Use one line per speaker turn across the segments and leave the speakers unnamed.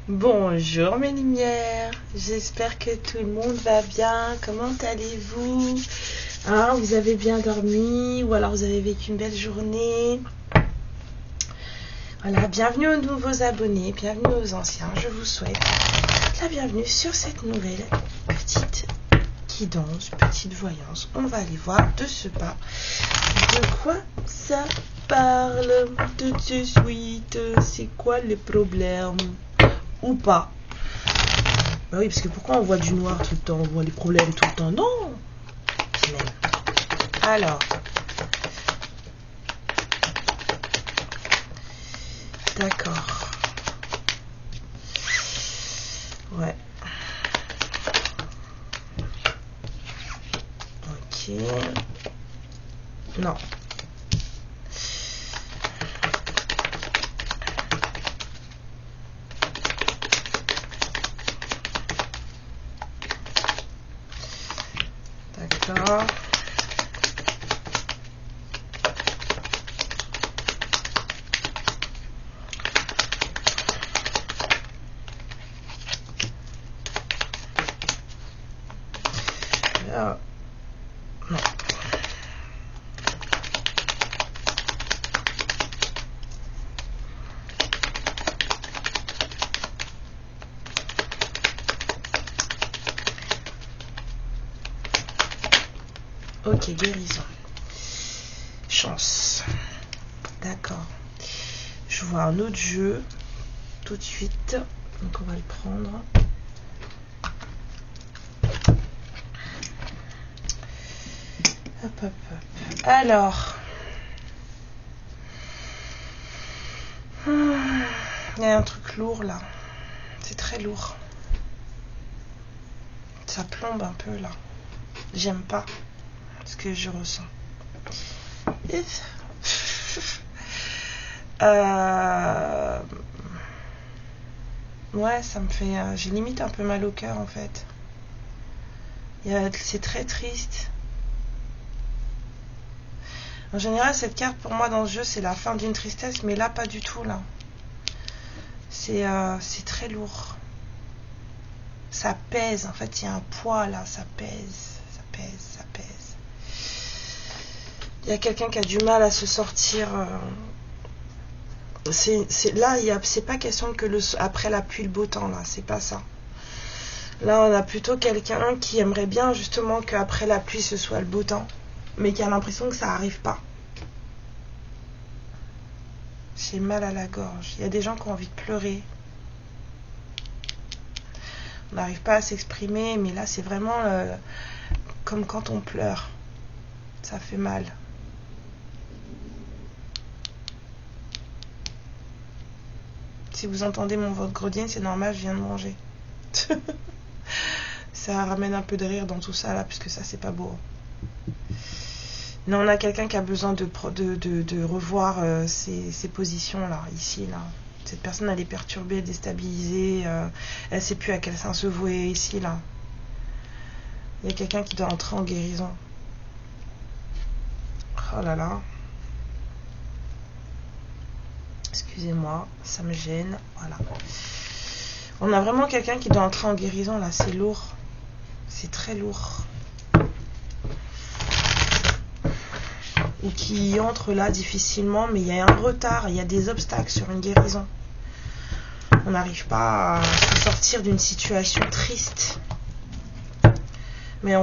Bonjour mes lumières, j'espère que tout le monde va bien. Comment allez-vous? Hein, vous avez bien dormi ou alors vous avez vécu une belle journée? Voilà, bienvenue aux nouveaux abonnés, bienvenue aux anciens. Je vous souhaite la bienvenue sur cette nouvelle petite guidance, petite voyance. On va aller voir de ce pas de quoi ça parle tout de suite. C'est quoi le problème? Ou pas. Bah oui, parce que pourquoi on voit du noir tout le temps? On voit les problèmes tout le temps? Non. Alors. D'accord. Ouais. Ok. Non. D'accord. Là, non. Ok, guérison. Chance. D'accord. Je vois un autre jeu tout de suite. Donc on va le prendre. Hop, hop, hop. Alors. Il y a un truc lourd là. C'est très lourd. Ça plombe un peu là. J'aime pas ce que je ressens. Ouais, ça me fait... j'ai limite un peu mal au cœur en fait. C'est très triste. En général, cette carte pour moi dans le jeu, c'est la fin d'une tristesse, mais là, pas du tout là. C'est très lourd. Ça pèse, en fait, il y a un poids là, ça pèse, ça pèse, ça pèse. Il y a quelqu'un qui a du mal à se sortir. Là, c'est pas question que après la pluie, le beau temps, là, c'est pas ça. Là, on a plutôt quelqu'un qui aimerait bien justement qu'après la pluie, ce soit le beau temps, mais qui a l'impression que ça arrive pas. J'ai mal à la gorge. Il y a des gens qui ont envie de pleurer. On n'arrive pas à s'exprimer, mais là, c'est vraiment comme quand on pleure. Ça fait mal. Si vous entendez mon ventre gredien, c'est normal, je viens de manger. Ça ramène un peu de rire dans tout ça, là, puisque ça, c'est pas beau. Non, on a quelqu'un qui a besoin de revoir ses positions, là, ici, là. Cette personne, elle est perturbée, déstabilisée. Elle ne sait plus à quel sein se vouer, ici, là. Il y a quelqu'un qui doit entrer en guérison. Oh là là. Excusez-moi, ça me gêne. Voilà. On a vraiment quelqu'un qui doit entrer en guérison, là. C'est lourd. C'est très lourd. Ou qui entre là difficilement, mais il y a un retard, il y a des obstacles sur une guérison. On n'arrive pas à se sortir d'une situation triste. Mais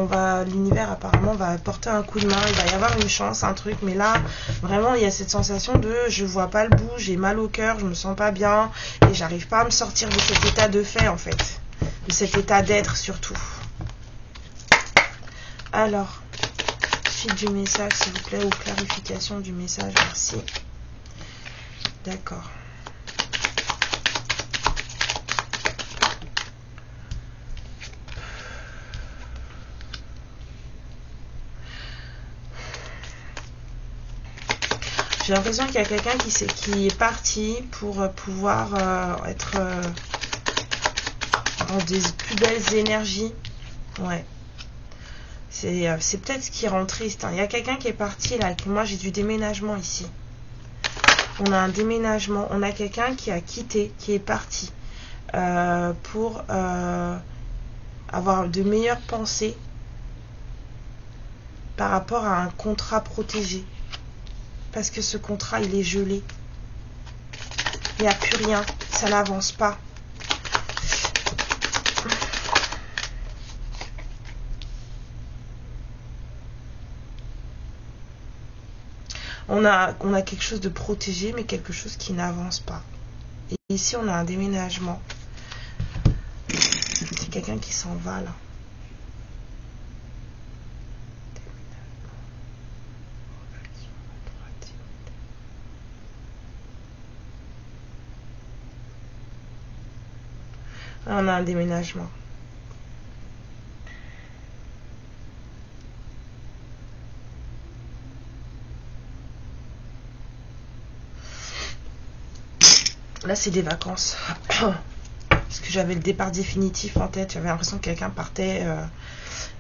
l'univers apparemment va apporter un coup de main, il va y avoir une chance, un truc, mais là, vraiment, il y a cette sensation de je vois pas le bout, j'ai mal au cœur, je me sens pas bien, et j'arrive pas à me sortir de cet état de fait, en fait. De cet état d'être, surtout. Alors, suite du message, s'il vous plaît, ou clarification du message, merci. D'accord. J'ai l'impression qu'il y a quelqu'un qui est parti pour pouvoir être dans des plus belles énergies. Ouais. C'est peut-être ce qui rend triste. Hein. Il y a quelqu'un qui est parti là. Moi, j'ai du déménagement ici. On a un déménagement. On a quelqu'un qui a quitté, qui est parti pour avoir de meilleures pensées par rapport à un contrat protégé. Parce que ce contrat, il est gelé. Il n'y a plus rien. Ça n'avance pas. On a quelque chose de protégé, mais quelque chose qui n'avance pas. Et ici, on a un déménagement. C'est quelqu'un qui s'en va, là. On a un déménagement. Là, c'est des vacances. Parce que j'avais le départ définitif en tête. J'avais l'impression que quelqu'un partait.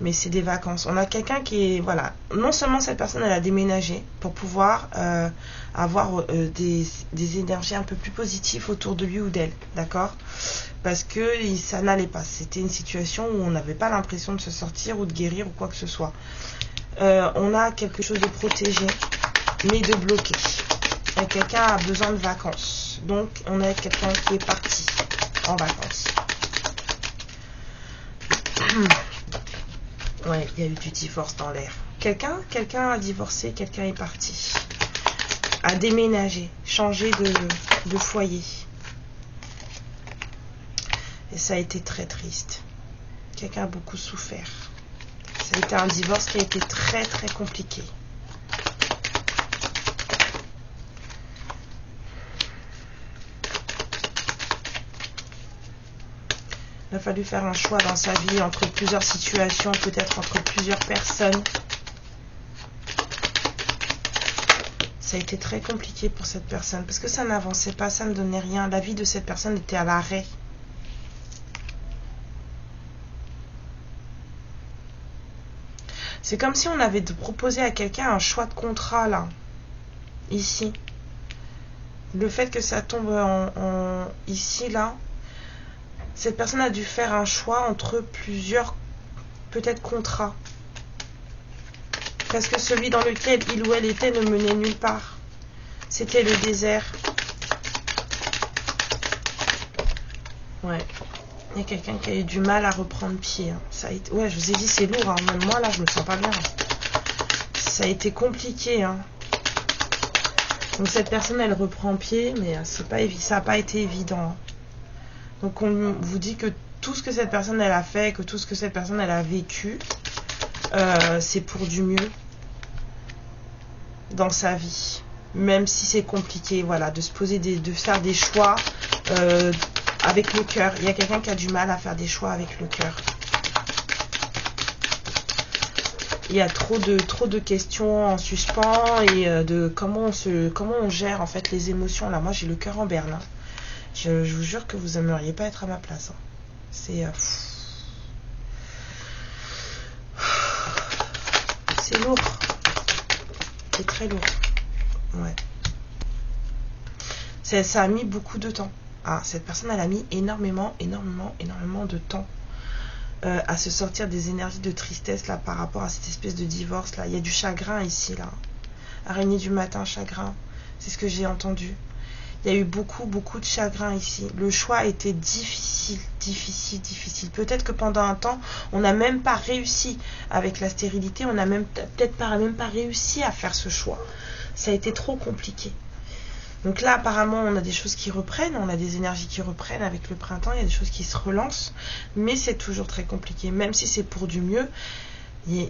Mais c'est des vacances. On a quelqu'un qui est... Voilà. Non seulement cette personne, elle a déménagé pour pouvoir avoir des énergies un peu plus positives autour de lui ou d'elle. D'accord ? Parce que ça n'allait pas. C'était une situation où on n'avait pas l'impression de se sortir ou de guérir ou quoi que ce soit. On a quelque chose de protégé, mais de bloqué. Et quelqu'un a besoin de vacances. Donc, on a quelqu'un qui est parti en vacances. Ouais, il y a eu du divorce dans l'air. Quelqu'un a divorcé, quelqu'un est parti. A déménagé, changé de foyer. Et ça a été très triste. Quelqu'un a beaucoup souffert. Ça a été un divorce qui a été très très compliqué. Il a fallu faire un choix dans sa vie entre plusieurs situations, peut-être entre plusieurs personnes. Ça a été très compliqué pour cette personne parce que ça n'avançait pas, ça ne donnait rien. La vie de cette personne était à l'arrêt. C'est comme si on avait proposé à quelqu'un un choix de contrat là, ici. Le fait que ça tombe ici là, cette personne a dû faire un choix entre plusieurs, peut-être, contrats. Parce que celui dans lequel il ou elle était ne menait nulle part. C'était le désert. Ouais. Il y a quelqu'un qui a eu du mal à reprendre pied. Hein. Ça a été... Ouais, je vous ai dit, c'est lourd. Hein. Même moi, là, je me sens pas bien. Ça a été compliqué. Hein. Donc, cette personne, elle reprend pied, mais ça n'a pas été évident. Hein. Donc on vous dit que tout ce que cette personne elle a fait, que tout ce que cette personne elle a vécu, c'est pour du mieux dans sa vie. Même si c'est compliqué, voilà, de se poser de faire des choix avec le cœur. Il y a quelqu'un qui a du mal à faire des choix avec le cœur. Il y a trop de questions en suspens et de comment on gère en fait les émotions. Là, moi j'ai le cœur en berne. Hein. Je vous jure que vous aimeriez pas être à ma place. Hein. C'est c'est lourd. C'est très lourd. Ouais. Ça a mis beaucoup de temps. Ah, cette personne, elle a mis énormément de temps à se sortir des énergies de tristesse là par rapport à cette espèce de divorce là. Il y a du chagrin ici là. Araignée du matin, chagrin. C'est ce que j'ai entendu. Il y a eu beaucoup de chagrin ici. Le choix était difficile. Peut-être que pendant un temps, on n'a même pas réussi avec la stérilité. On n'a peut-être même pas réussi à faire ce choix. Ça a été trop compliqué. Donc là, apparemment, on a des choses qui reprennent. On a des énergies qui reprennent avec le printemps. Il y a des choses qui se relancent. Mais c'est toujours très compliqué. Même si c'est pour du mieux,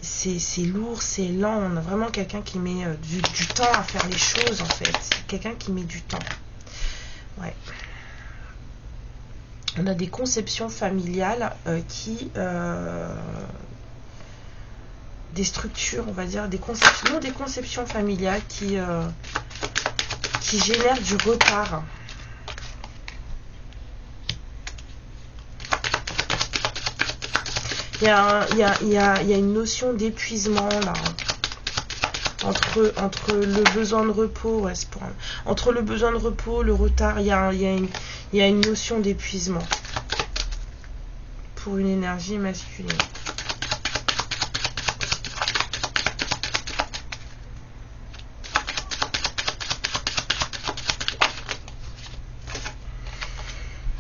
c'est lourd, c'est lent. On a vraiment quelqu'un qui met du temps à faire les choses, en fait. C'est quelqu'un qui met du temps. Ouais. On a des conceptions familiales des structures, on va dire, des conceptions familiales qui génèrent du retard. Il Il y a une notion d'épuisement là. Entre le besoin de repos, ouais, entre le besoin de repos, le retard, il y a une notion d'épuisement pour une énergie masculine.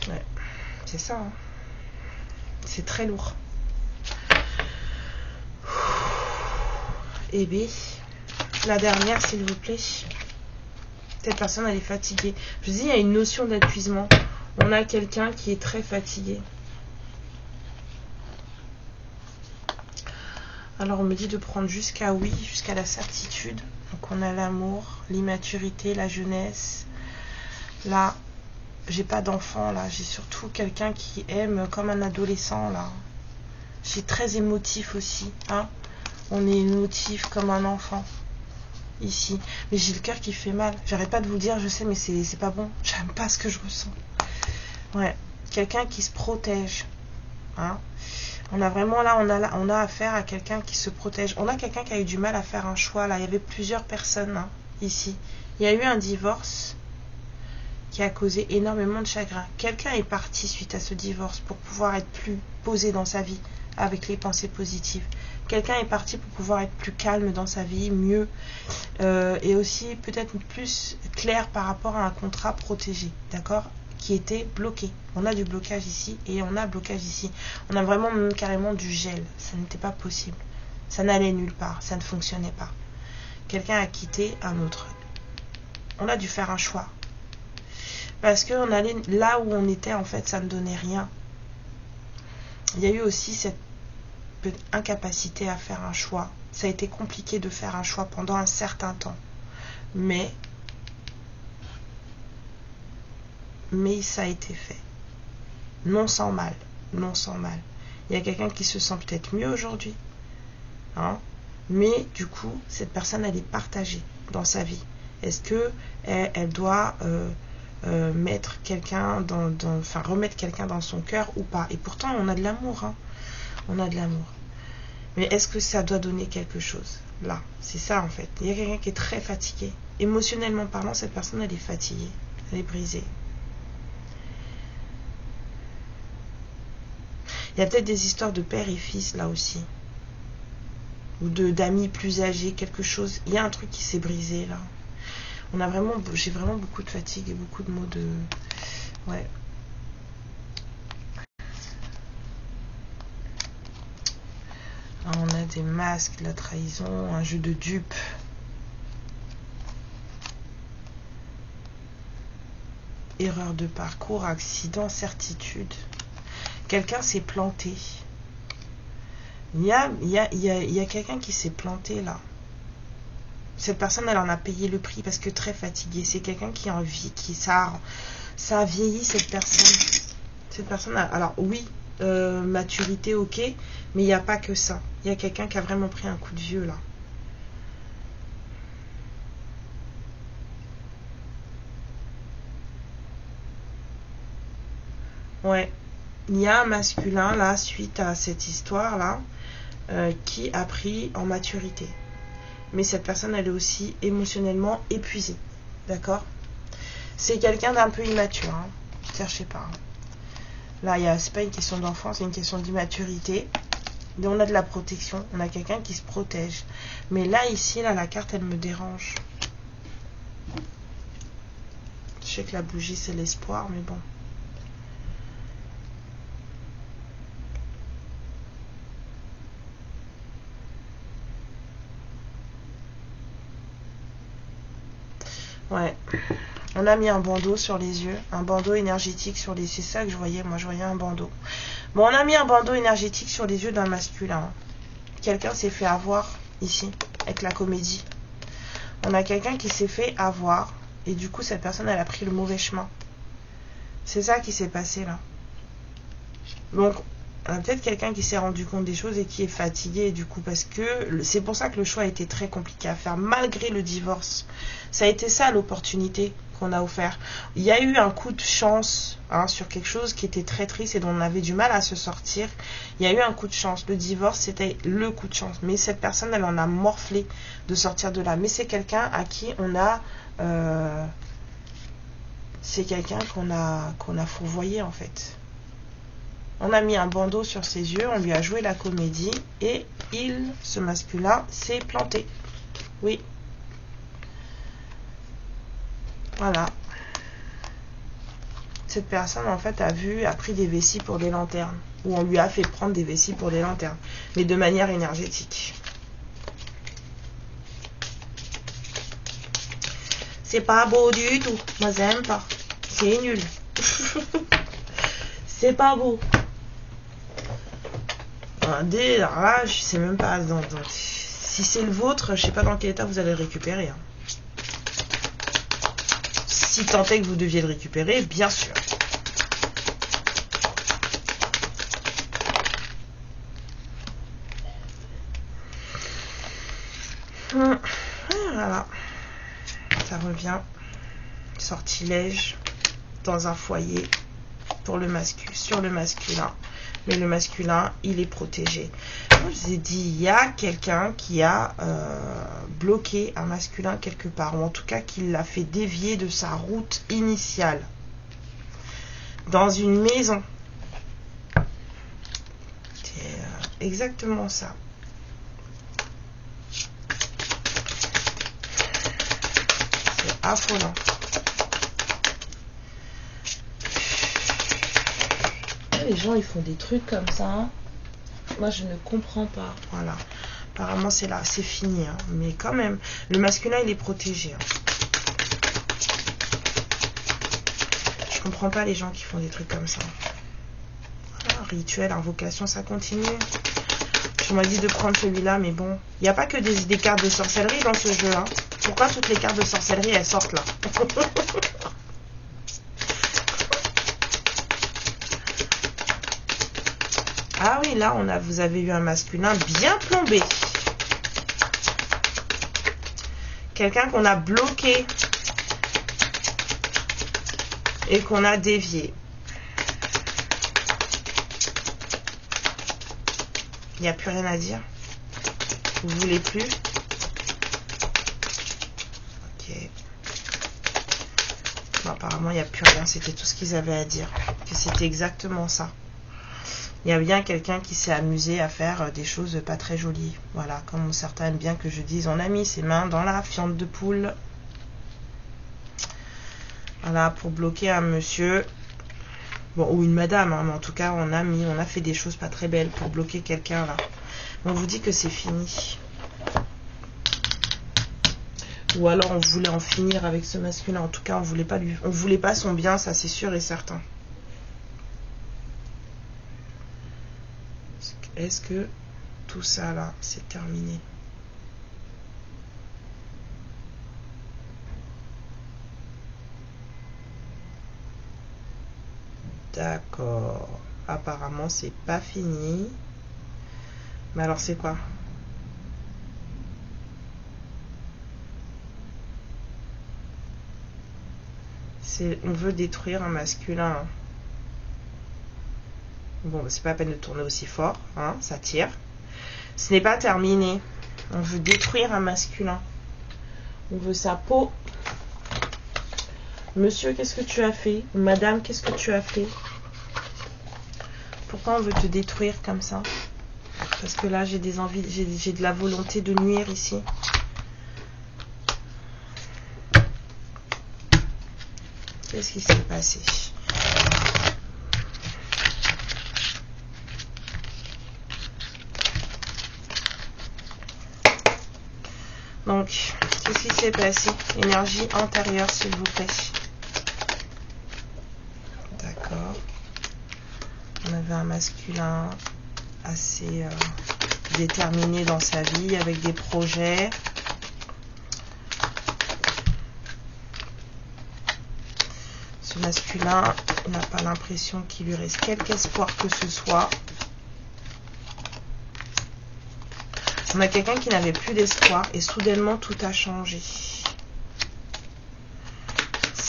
Ouais, c'est ça. Hein. C'est très lourd. Et B. La dernière, s'il vous plaît. Cette personne, elle est fatiguée. Je dis, il y a une notion d'épuisement. On a quelqu'un qui est très fatigué. Alors, on me dit de prendre jusqu'à oui, jusqu'à la certitude. Donc, on a l'amour, l'immaturité, la jeunesse. Là, j'ai pas d'enfant, là. J'ai surtout quelqu'un qui aime comme un adolescent, là. J'ai très émotif aussi, hein. On est émotif comme un enfant. Ici, mais j'ai le cœur qui fait mal. J'arrête pas de vous le dire, je sais, mais c'est pas bon. J'aime pas ce que je ressens. Ouais, quelqu'un qui se protège. Hein. On a vraiment là, on a affaire à quelqu'un qui se protège. On a quelqu'un qui a eu du mal à faire un choix. Là, il y avait plusieurs personnes hein, ici. Il y a eu un divorce qui a causé énormément de chagrin. Quelqu'un est parti suite à ce divorce pour pouvoir être plus posé dans sa vie avec les pensées positives. Quelqu'un est parti pour pouvoir être plus calme dans sa vie, mieux, et aussi peut-être plus clair par rapport à un contrat protégé, d'accord, qui était bloqué. On a du blocage ici et on a blocage ici. On a vraiment carrément du gel. Ça n'était pas possible. Ça n'allait nulle part. Ça ne fonctionnait pas. Quelqu'un a quitté un autre. On a dû faire un choix. Parce qu'on allait là où on était, en fait, ça ne donnait rien. Il y a eu aussi cette incapacité à faire un choix. Ça a été compliqué de faire un choix pendant un certain temps. Mais ça a été fait. Non sans mal. Non sans mal. Il y a quelqu'un qui se sent peut-être mieux aujourd'hui. Hein? Mais du coup, cette personne, elle est partagée dans sa vie. Est-ce que elle doit mettre quelqu'un enfin remettre quelqu'un dans son cœur ou pas? Et pourtant, on a de l'amour. Hein? On a de l'amour. Mais est-ce que ça doit donner quelque chose? Là, c'est ça en fait. Il y a quelqu'un qui est très fatigué. Émotionnellement parlant, cette personne, elle est fatiguée. Elle est brisée. Il y a peut-être des histoires de père et fils là aussi. Ou d'amis plus âgés, quelque chose. Il y a un truc qui s'est brisé là. J'ai vraiment beaucoup de fatigue et beaucoup de mots de... Ouais. On a des masques, de la trahison, un jeu de dupes. Erreur de parcours, accident, certitude. Quelqu'un s'est planté. Il y a quelqu'un qui s'est planté là. Cette personne, elle en a payé le prix parce que très fatiguée. C'est quelqu'un qui a envie, ça a vieilli cette personne. Cette personne, alors oui, maturité, ok, mais il n'y a pas que ça. Il y a quelqu'un qui a vraiment pris un coup de vieux là. Ouais, il y a un masculin là, suite à cette histoire là, qui a pris en maturité. Mais cette personne, elle est aussi émotionnellement épuisée. D'accord? C'est quelqu'un d'un peu immature. Hein. Cherchez pas. Hein. Là, c'est pas une question d'enfance, c'est une question d'immaturité. On a de la protection. On a quelqu'un qui se protège. Mais là, ici, là, la carte, elle me dérange. Je sais que la bougie, c'est l'espoir, mais bon. Ouais, on a mis un bandeau sur les yeux, un bandeau énergétique sur les yeux, c'est ça que je voyais, moi je voyais un bandeau. Bon, on a mis un bandeau énergétique sur les yeux d'un masculin. Quelqu'un s'est fait avoir ici, avec la comédie. On a quelqu'un qui s'est fait avoir, et du coup cette personne elle a pris le mauvais chemin. C'est ça qui s'est passé là. Donc, on a peut-être quelqu'un qui s'est rendu compte des choses et qui est fatigué du coup, parce que c'est pour ça que le choix a été très compliqué à faire malgré le divorce. Ça a été ça l'opportunité, qu'on a offert. Il y a eu un coup de chance sur quelque chose qui était très triste et dont on avait du mal à se sortir. Il y a eu un coup de chance. Le divorce, c'était le coup de chance. Mais cette personne, elle en a morflé de sortir de là. Mais c'est quelqu'un à qui on a... c'est quelqu'un qu'on a fourvoyé en fait. On a mis un bandeau sur ses yeux, on lui a joué la comédie et ce masculin, s'est planté. Oui. Voilà. Cette personne en fait a pris des vessies pour des lanternes. Ou on lui a fait prendre des vessies pour des lanternes. Mais de manière énergétique. C'est pas beau du tout. Moi j'aime pas. C'est nul. C'est pas beau. Là, je sais même pas. Si c'est le vôtre, je sais pas dans quel état vous allez le récupérer. Si tant est que vous deviez le récupérer, bien sûr. Voilà. Ça revient. Sortilège dans un foyer pour le sur le masculin. Mais le masculin, il est protégé. Je vous ai dit, il y a quelqu'un qui a bloqué un masculin quelque part, ou en tout cas qui l'a fait dévier de sa route initiale. Dans une maison. C'est exactement ça. C'est affolant. Les gens ils font des trucs comme ça, moi je ne comprends pas. Voilà, apparemment c'est là, c'est fini, mais quand même le masculin il est protégé. Je comprends pas les gens qui font des trucs comme ça. Voilà, rituel, invocation, ça continue. Je m'a dit de prendre celui-là, mais bon, il n'y a pas que des cartes de sorcellerie dans ce jeu. Pourquoi toutes les cartes de sorcellerie elles sortent là? Ah oui, là, vous avez eu un masculin bien plombé. Quelqu'un qu'on a bloqué et qu'on a dévié. Il n'y a plus rien à dire. Vous voulez plus? Ok. Bon, apparemment, il n'y a plus rien. C'était tout ce qu'ils avaient à dire. Que c'était exactement ça. Il y a bien quelqu'un qui s'est amusé à faire des choses pas très jolies. Voilà, comme certains aiment bien que je dise, on a mis ses mains dans la fiente de poule. Voilà, pour bloquer un monsieur. Bon, ou une madame, mais en tout cas, on a fait des choses pas très belles pour bloquer quelqu'un là. On vous dit que c'est fini. Ou alors on voulait en finir avec ce masculin. En tout cas, on voulait pas son bien, ça c'est sûr et certain. Est-ce que tout ça là, c'est terminé? D'accord. Apparemment, c'est pas fini. Mais alors, c'est quoi? On veut détruire un masculin. Bon, c'est pas la peine de tourner aussi fort, ça tire. Ce n'est pas terminé. On veut détruire un masculin. On veut sa peau. Monsieur, qu'est-ce que tu as fait? Madame, qu'est-ce que tu as fait? Pourquoi on veut te détruire comme ça? Parce que là, j'ai des envies, j'ai de la volonté de nuire ici. Qu'est-ce qui s'est passé? Donc, qu'est-ce qui s'est passé? Énergie antérieure, s'il vous plaît. D'accord. On avait un masculin assez déterminé dans sa vie, avec des projets. Ce masculin n'a pas l'impression qu'il lui reste quelque espoir que ce soit. On a quelqu'un qui n'avait plus d'espoir et soudainement tout a changé.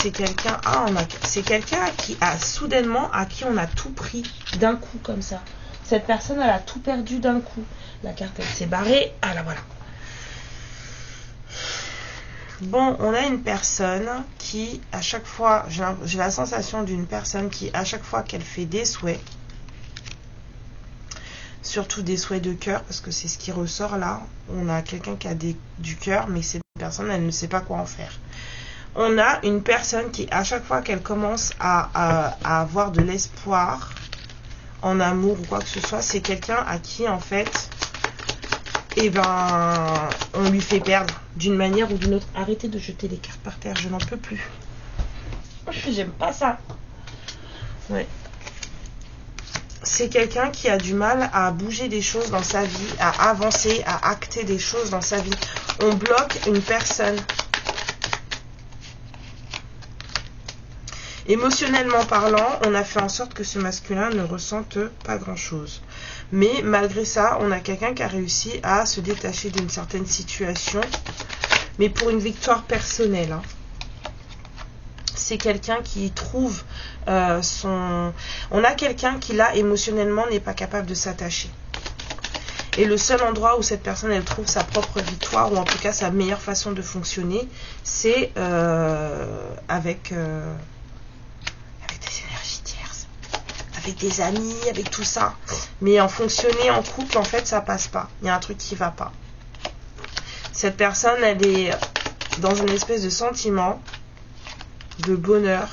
c'est quelqu'un... Ah, c'est quelqu'un qui a soudainement, à qui on a tout pris d'un coup comme ça. Cette personne, elle a tout perdu d'un coup. La carte, elle s'est barrée. Ah là, voilà. Bon, on a une personne qui, à chaque fois, j'ai la sensation d'une personne qui, à chaque fois qu'elle fait des souhaits, surtout des souhaits de cœur, parce que c'est ce qui ressort là, on a quelqu'un qui a du cœur, mais cette personne, elle ne sait pas quoi en faire. On a une personne qui, à chaque fois qu'elle commence à avoir de l'espoir en amour ou quoi que ce soit, c'est quelqu'un à qui, en fait, eh ben, on lui fait perdre d'une manière ou d'une autre. Arrêtez de jeter les cartes par terre, je n'en peux plus. J'aime pas ça. Ouais. C'est quelqu'un qui a du mal à bouger des choses dans sa vie, à avancer, à acter des choses dans sa vie. On bloque une personne. Émotionnellement parlant, on a fait en sorte que ce masculin ne ressente pas grand-chose. Mais malgré ça, on a quelqu'un qui a réussi à se détacher d'une certaine situation, mais pour une victoire personnelle. Hein. C'est quelqu'un qui trouve son... On a quelqu'un qui, là, émotionnellement, n'est pas capable de s'attacher. Et le seul endroit où cette personne, elle trouve sa propre victoire, ou en tout cas sa meilleure façon de fonctionner, c'est avec des énergies tierces, avec des amis, avec tout ça. Mais en fonctionner en couple, en fait, ça passe pas. Il y a un truc qui va pas. Cette personne, elle est dans une espèce de sentiment de bonheur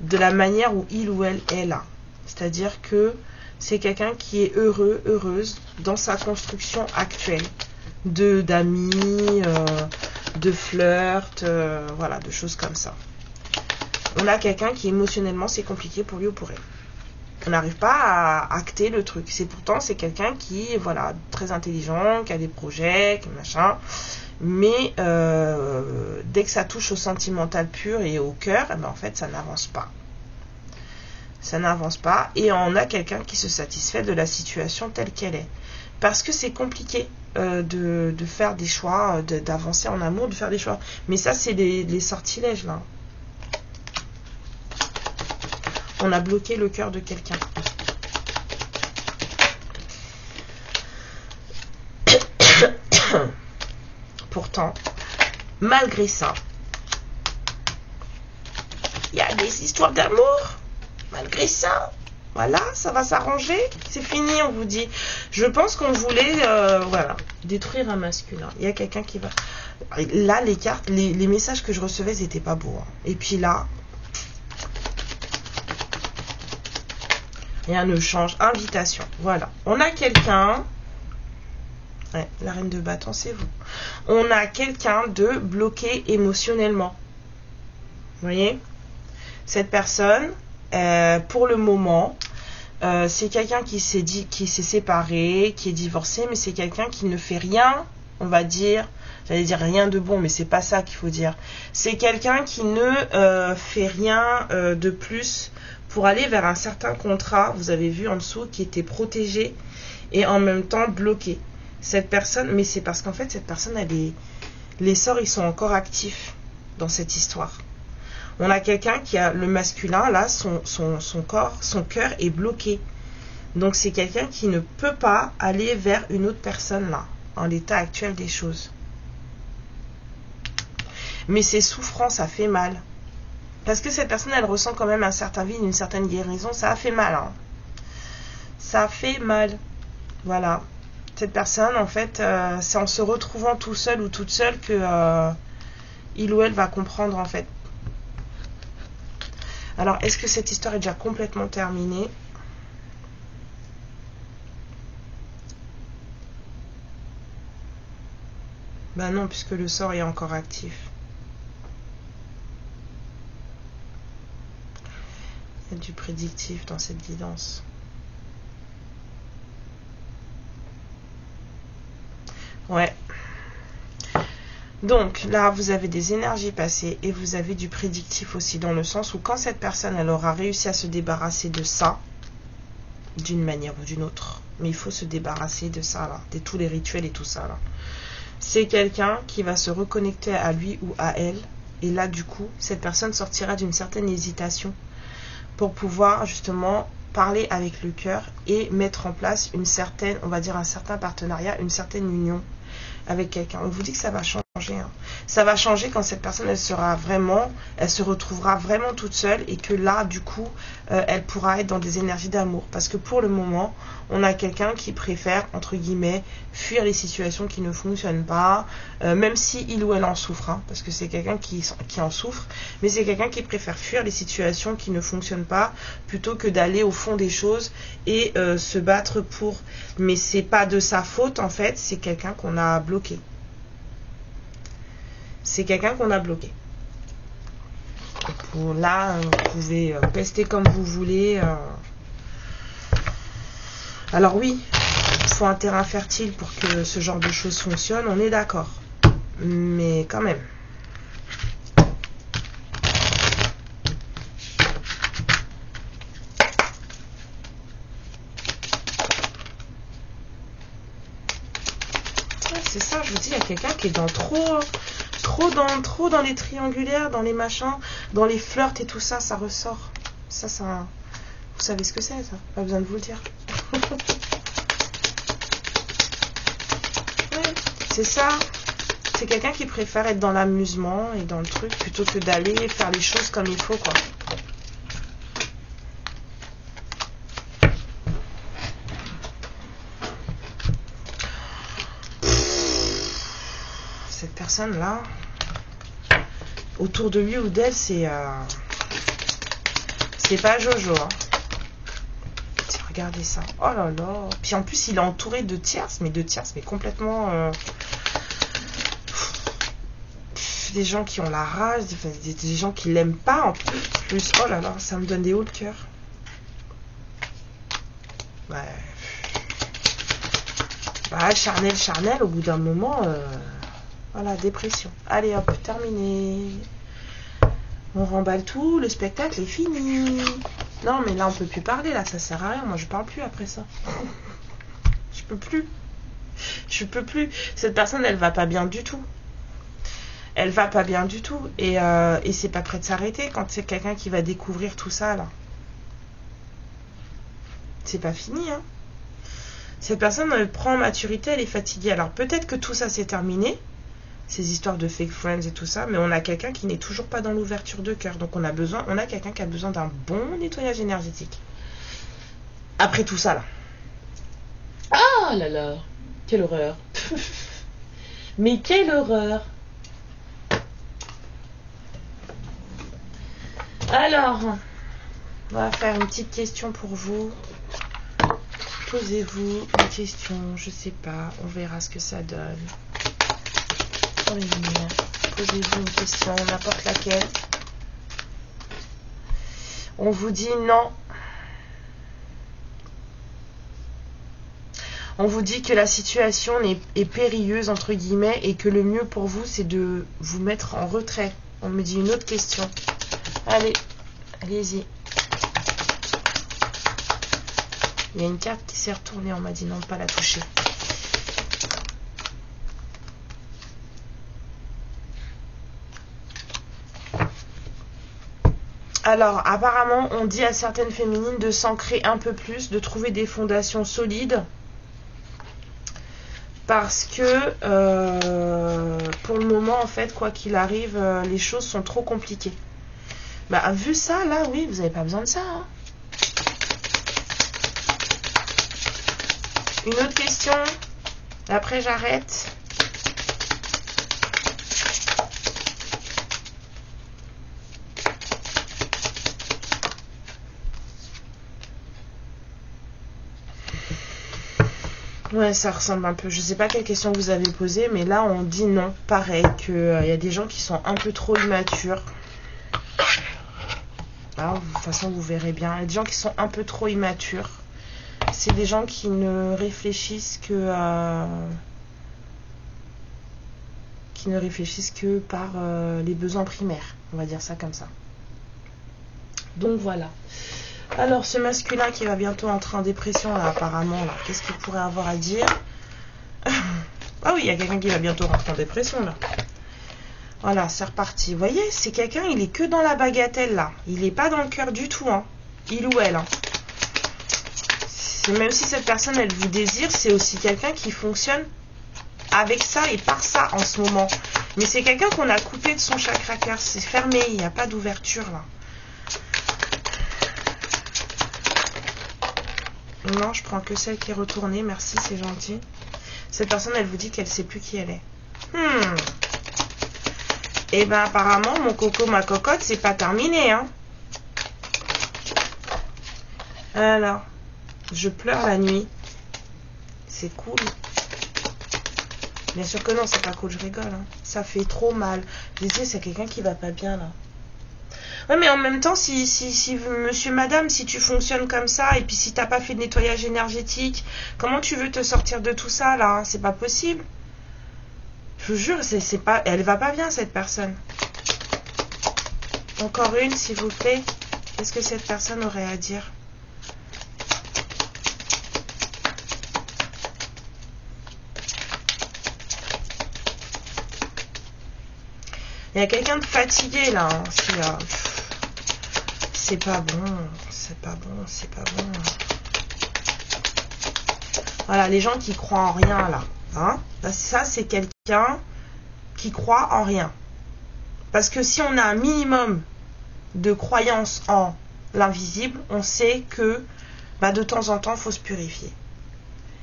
de la manière où il ou elle est là. C'est-à-dire que c'est quelqu'un qui est heureux, heureuse dans sa construction actuelle d'amis, de flirt, voilà, de choses comme ça. On a quelqu'un qui émotionnellement c'est compliqué pour lui ou pour elle. On n'arrive pas à acter le truc. C'est quelqu'un qui est voilà, très intelligent, qui a des projets, qui machin. Mais dès que ça touche au sentimental pur et au cœur, eh ben, en fait ça n'avance pas. Ça n'avance pas et on a quelqu'un qui se satisfait de la situation telle qu'elle est. Parce que c'est compliqué de faire des choix, d'avancer en amour, de faire des choix. Mais ça c'est les sortilèges là. On a bloqué le cœur de quelqu'un. Pourtant, malgré ça, il y a des histoires d'amour. Malgré ça, voilà, ça va s'arranger. C'est fini, on vous dit. Je pense qu'on voulait, voilà, détruire un masculin. Il y a quelqu'un qui va... Là, les cartes, les messages que je recevais, ils n'étaient pas beaux. Hein. Et puis là... Rien ne change. Invitation. Voilà. On a quelqu'un... Ouais, la reine de bâton, c'est vous. On a quelqu'un de bloqué émotionnellement. Vous voyez? Cette personne, pour le moment, c'est quelqu'un qui s'est séparé, qui est divorcé, mais c'est quelqu'un qui ne fait rien, on va dire, j'allais dire rien de bon, mais c'est pas ça qu'il faut dire. C'est quelqu'un qui ne fait rien de plus pour aller vers un certain contrat, vous avez vu en dessous, qui était protégé et en même temps bloqué. Cette personne, mais c'est parce qu'en fait, cette personne, les sorts, ils sont encore actifs dans cette histoire. On a quelqu'un qui a le masculin, là, son corps, son cœur est bloqué. Donc, c'est quelqu'un qui ne peut pas aller vers une autre personne, là, en l'état actuel des choses. Mais ces souffrances, ça fait mal. Parce que cette personne, elle ressent quand même un certain vide, une certaine guérison. Ça a fait mal. Hein. Ça fait mal. Voilà. Cette personne, en fait, c'est en se retrouvant tout seul ou toute seule que il ou elle va comprendre, en fait. Alors, est-ce que cette histoire est déjà complètement terminée? Ben non, puisque le sort est encore actif. Il y a du prédictif dans cette guidance. Ouais. Donc là, vous avez des énergies passées et vous avez du prédictif aussi, dans le sens où quand cette personne, elle aura réussi à se débarrasser de ça, d'une manière ou d'une autre, mais il faut se débarrasser de ça, là, de tous les rituels et tout ça, là. C'est quelqu'un qui va se reconnecter à lui ou à elle Et là, du coup, cette personne sortira d'une certaine hésitation pour pouvoir justement parler avec le cœur et mettre en place une certaine, on va dire un certain partenariat, une certaine union avec quelqu'un. On vous dit que ça va changer. Ça va changer quand cette personne, elle se retrouvera vraiment toute seule et que là, du coup, elle pourra être dans des énergies d'amour. Parce que pour le moment, on a quelqu'un qui préfère, entre guillemets, fuir les situations qui ne fonctionnent pas, même si il ou elle en souffre, hein, parce que c'est quelqu'un qui en souffre, mais c'est quelqu'un qui préfère fuir les situations qui ne fonctionnent pas plutôt que d'aller au fond des choses et se battre pour. Mais c'est pas de sa faute, en fait, c'est quelqu'un qu'on a bloqué. C'est quelqu'un qu'on a bloqué. Pour là, vous pouvez pester comme vous voulez. Alors oui, il faut un terrain fertile pour que ce genre de choses fonctionne, on est d'accord. Mais quand même. Ouais, c'est ça, je vous dis, il y a quelqu'un qui est dans trop dans les triangulaires, dans les machins, dans les flirts et tout ça, ça ressort. Ça, vous savez ce que c'est, ça. Pas besoin de vous le dire. Ouais, c'est ça. C'est quelqu'un qui préfère être dans l'amusement et dans le truc plutôt que d'aller faire les choses comme il faut, quoi. Cette personne-là, autour de lui ou d'elle, c'est pas Jojo, hein. Regardez ça. Oh là là. Puis en plus, il est entouré de tierces, mais complètement... des gens qui ont la rage, des gens qui l'aiment pas en plus. Oh là là, ça me donne des hauts de cœur. Ouais. Bah, charnel, au bout d'un moment... Voilà, dépression. Allez hop, terminé. On remballe tout, le spectacle est fini. Non, mais là, on peut plus parler, là, ça sert à rien. Moi, je parle plus après ça. Je peux plus. Cette personne, elle va pas bien du tout. Elle va pas bien du tout. Et c'est pas prêt de s'arrêter quand c'est quelqu'un qui va découvrir tout ça, là. C'est pas fini, hein. Cette personne, elle prend en maturité, elle est fatiguée. Alors, peut-être que tout ça, c'est terminé. Ces histoires de fake friends et tout ça, mais on a quelqu'un qui n'est toujours pas dans l'ouverture de cœur. Donc on a quelqu'un qui a besoin d'un bon nettoyage énergétique. Après tout ça, là. Ah là là, quelle horreur. Mais quelle horreur. Alors, on va faire une petite question pour vous. Posez-vous une question, je sais pas, on verra ce que ça donne. Posez-vous une question, n'importe laquelle. On vous dit non. On vous dit que la situation est périlleuse, entre guillemets, et que le mieux pour vous, c'est de vous mettre en retrait. On me dit une autre question. Allez, allez-y. Il y a une carte qui s'est retournée, on m'a dit non, pas la toucher. Alors, apparemment, on dit à certaines féminines de s'ancrer un peu plus, de trouver des fondations solides. Parce que, pour le moment, en fait, quoi qu'il arrive, les choses sont trop compliquées. Bah, vu ça, là, oui, vous n'avez pas besoin de ça. Hein. Une autre question. Après, j'arrête. Ouais, ça ressemble un peu. Je sais pas quelle question vous avez posée, mais là, on dit non. Pareil, qu'il y a des gens qui sont un peu trop immatures. Alors, de toute façon, vous verrez bien. Il y a des gens qui sont un peu trop immatures. C'est des gens qui ne réfléchissent que par les besoins primaires. On va dire ça comme ça. Donc, voilà. Alors, ce masculin qui va bientôt entrer en dépression, là, apparemment, là, qu'est-ce qu'il pourrait avoir à dire? Ah oui, il y a quelqu'un qui va bientôt rentrer en dépression, là. Voilà, c'est reparti. Vous voyez, c'est quelqu'un, il est que dans la bagatelle, là. Il n'est pas dans le cœur du tout, hein. Il ou elle, hein. Même si cette personne, elle vous désire, c'est aussi quelqu'un qui fonctionne avec ça et par ça en ce moment. Mais c'est quelqu'un qu'on a coupé de son chakra cœur. C'est fermé, il n'y a pas d'ouverture, là. Non, je prends que celle qui est retournée. Merci, c'est gentil. Cette personne, elle vous dit qu'elle ne sait plus qui elle est. Et ben apparemment, mon coco, ma cocotte, c'est pas terminé, hein. Alors, je pleure la nuit. C'est cool. Bien sûr que non, c'est pas cool, je rigole, hein. Ça fait trop mal. Je disais, c'est quelqu'un qui va pas bien, là. Ouais, mais en même temps, si monsieur, madame, si tu fonctionnes comme ça, et puis si t'as pas fait de nettoyage énergétique, comment tu veux te sortir de tout ça, là, hein? C'est pas possible. Je vous jure, c'est pas, elle va pas bien, cette personne. Encore une, s'il vous plaît. Qu'est-ce que cette personne aurait à dire? Il y a quelqu'un de fatigué, là, hein. C'est pas bon, c'est pas bon, c'est pas bon. Voilà, les gens qui croient en rien, là. Hein? Ça, c'est quelqu'un qui croit en rien. Parce que si on a un minimum de croyance en l'invisible, on sait que de temps en temps, il faut se purifier.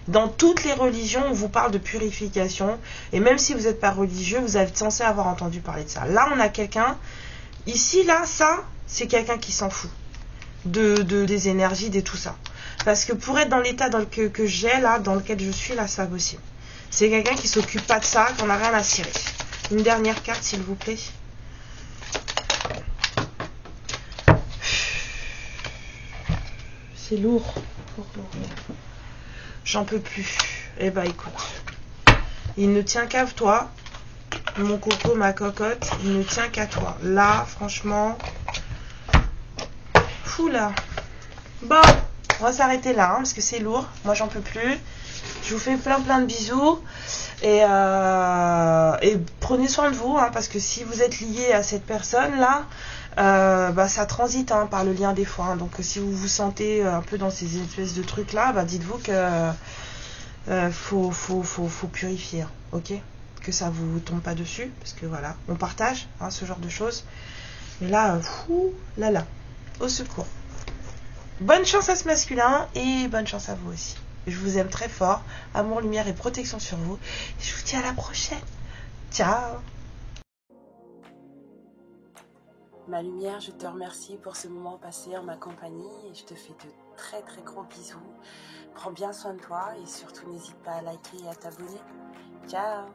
Dans toutes les religions, on vous parle de purification. Et même si vous n'êtes pas religieux, vous êtes censé avoir entendu parler de ça. Là, on a quelqu'un... Ici, là, ça, c'est quelqu'un qui s'en fout. Des énergies, de tout ça. Parce que pour être dans l'état que j'ai, là, dans lequel je suis, là, c'est pas possible. C'est quelqu'un qui s'occupe pas de ça, qu'on n'a rien à cirer. Une dernière carte, s'il vous plaît. C'est lourd. J'en peux plus. Eh ben, écoute. Il ne tient qu'à toi. Mon coco, ma cocotte. Il ne tient qu'à toi. Là, franchement. Fou, là. Bon. On va s'arrêter là, hein, parce que c'est lourd. Moi, j'en peux plus. Je vous fais plein de bisous. Et prenez soin de vous, hein, parce que si vous êtes lié à cette personne-là, ça transite, hein, par le lien des fois. Hein. Donc si vous vous sentez un peu dans ces espèces de trucs-là, dites-vous que faut purifier, hein, ok? Que ça vous tombe pas dessus, parce que voilà, on partage, hein, ce genre de choses. Mais là, au secours. Bonne chance à ce masculin et bonne chance à vous aussi. Je vous aime très fort. Amour, lumière et protection sur vous. Je vous dis à la prochaine. Ciao.
Ma lumière, je te remercie pour ce moment passé en ma compagnie et je te fais de très très gros bisous. Prends bien soin de toi et surtout n'hésite pas à liker et à t'abonner. Ciao.